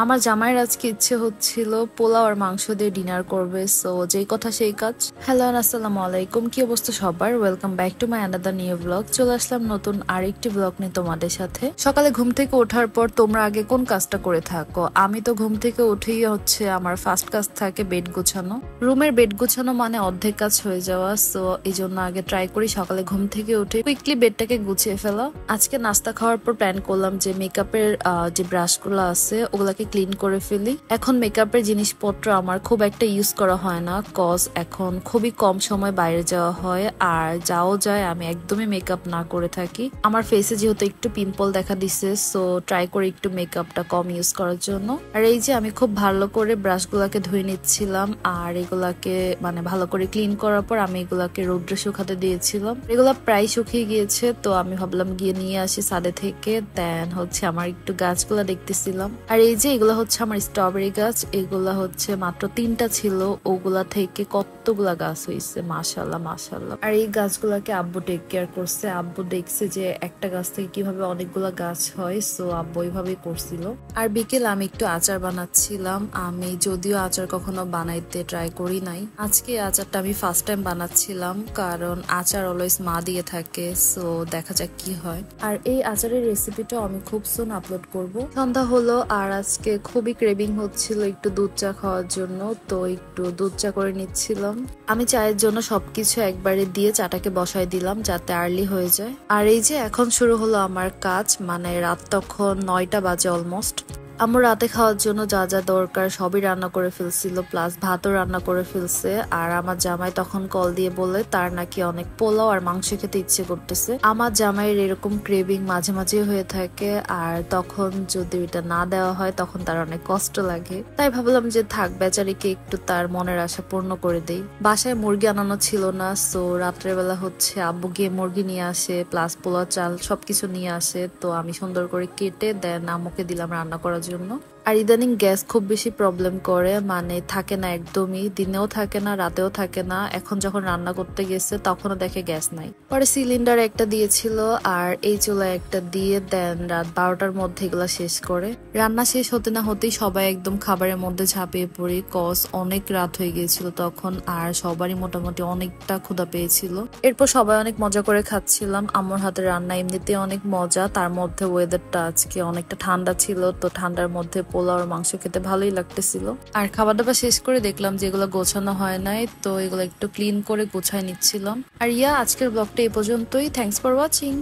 আমার জামাইয়ের আজকে ইচ্ছে হচ্ছিল পোলাও আর মাংস দিয়ে ডিনার করবে, সো যেই কথা সেই কাজ। হ্যালো আসসালামু আলাইকুম, কি অবস্থা সবার? Welcome back to my another new blog. চলে আসলাম নতুন আরেকটি ব্লগ নিয়ে তোমাদের সাথে। সকালে ঘুম থেকে ওঠার পর তোমরা আগে কোন কাজটা করে থাকো? আমি তো ঘুম থেকে উঠেই আমার ফার্স্ট কাজ থাকে বেড গোছানো। রুমের বেড গোছানো মানে অর্ধেক কাজ হয়ে যাওয়া, সো এই জন্য আগে ট্রাই করি সকালে ঘুম থেকে উঠে কুইকলি বেডটাকে গুছিয়ে ফেলা। আজকে নাস্তা খাওয়ার পর প্ল্যান করলাম যে মেকআপের যে ব্রাশগুলো আছে ওগুলাকে ক্লিন করে ফেলি। এখন মেকআপের জিনিসপত্র আমার খুব একটা ইউজ করা হয় না, কজ এখন খুবই কম সময় বাইরে যাওয়া হয়, আর যাও যায় আমি একদমই মেকআপ না করে থাকি। আমার ফেসে যেহেতু একটু পিম্পল দেখা দিছে, সো ট্রাই করি একটু মেকআপটা কম ইউজ করার জন্য। আর এই যে আমি খুব ভালো করে ব্রাশগুলাকে ধুয়ে নিচ্ছিলাম, আর এগুলাকে ভালো করে ক্লিন করার পর আমি এগুলাকে রৌদ্রে শুকাতে দিয়েছিলাম। এগুলা প্রায় শুকিয়ে গিয়েছে, তো আমি ভাবলাম গিয়ে নিয়ে আসি ছাদে থেকে। দেন আমার একটু গাছগুলা দেখতেছিলাম। আর এই যে এগুলা আমার স্ট্রবেরি গাছ, এগুলা মাত্র 3টা ছিল, ওগুলা থেকে কতগুলা গাছ হয়েছে, মাশাআল্লাহ মাশাআল্লাহ। আর এই গাছগুলাকে আব্বু টেক কেয়ার করছে। আব্বু দেখছে যে একটা গাছ থেকে কিভাবে অনেকগুলা গাছ হয়, সো আব্বু ওইভাবেই করছিল। আর বিকেল আমি একটু আচার বানাচ্ছিলাম। আমি যদিও আচার কখনো বানাইতে ট্রাই করি নাই, আজকে আচারটা আমি ফার্স্ট টাইম বানাচ্ছিলাম, কারণ আচার অলওয়েজ মা দিয়ে থাকে, সো দেখা যাক কি হয়। আর এই আচারের রেসিপিটা আমি খুব সুন আপলোড করব। সন্ধ্যা হলো আর আজকে খুবই ক্রেভিং হচ্ছিল একটু দুধ চা খাওয়ার জন্য, তো একটু দুধ চা করে নিচ্ছিলাম। আমি চায়ের জন্য সবকিছু একবারে দিয়ে চাটাকে বসাই দিলাম যাতে আর্লি হয়ে যায়। আর এই যে এখন শুরু হলো আমার কাজ, রাত তখন 9টা বাজে অলমোস্ট। আমার রাতে খাওয়ার জন্য যা যা দরকার সবই রান্না করে ফেলছিল, প্লাস ভাতও রান্না করে ফেলছে। আর আমার জামাই তখন কল দিয়ে বলে তার নাকি অনেক পোলাও আর মাংস খেতে ইচ্ছে করতেছে। আমার জামাইয়ের এরকম ক্রেভিং মাঝে মাঝে হয়ে থাকে, আর তখন যদি এটা না দেওয়া হয় তখন তার অনেক কষ্ট লাগে। তাই ভাবলাম যে থাক, বেচারিকে একটু তার মনের আশা পূর্ণ করে দেই। বাসায় মুরগি আনানো ছিল না, সো রাত্রেবেলা আব্বু গিয়ে মুরগি নিয়ে আসে, প্লাস পোলাও চাল সবকিছু নিয়ে আসে। তো আমি সুন্দর করে কেটে দেন আম্মুকে দিলাম রান্না করার জন্য। আর ইদানিং গ্যাস খুব বেশি প্রবলেম করে, থাকে না একদমই, দিনেও থাকে না রাতেও থাকে না। এখন যখন রান্না করতে গেছে তখনও দেখে গ্যাস নাই। পরে সিলিন্ডার একটা দিয়েছিল আর এই চুলায় একটা দিয়ে দেন রাত 12টার মধ্যে এগুলা শেষ করে। রান্না শেষ হতে না হতেই সবাই একদম খাবারের মধ্যে ঝাঁপিয়ে পড়ি, কজ অনেক রাত হয়ে গিয়েছিল তখন, আর সবারই মোটামুটি অনেকটা ক্ষুধা পেয়েছিল। এরপর সবাই অনেক মজা করে খাচ্ছিলাম। আমার হাতের রান্না এমনিতে অনেক মজা, তার মধ্যে ওয়েদারটা আজকে অনেকটা ঠান্ডা ছিল, তো ঠান্ডার মধ্যে পোলাও আর মাংস খেতে ভালোই লাগতেছিল। আর খাবার দাবার শেষ করে দেখলাম যে এগুলো গোছানো হয় নাই, তো এগুলো একটু ক্লিন করে গোছায় নিচ্ছিলাম। আর আজকের ব্লগটা এই পর্যন্তই। Thanks for watching.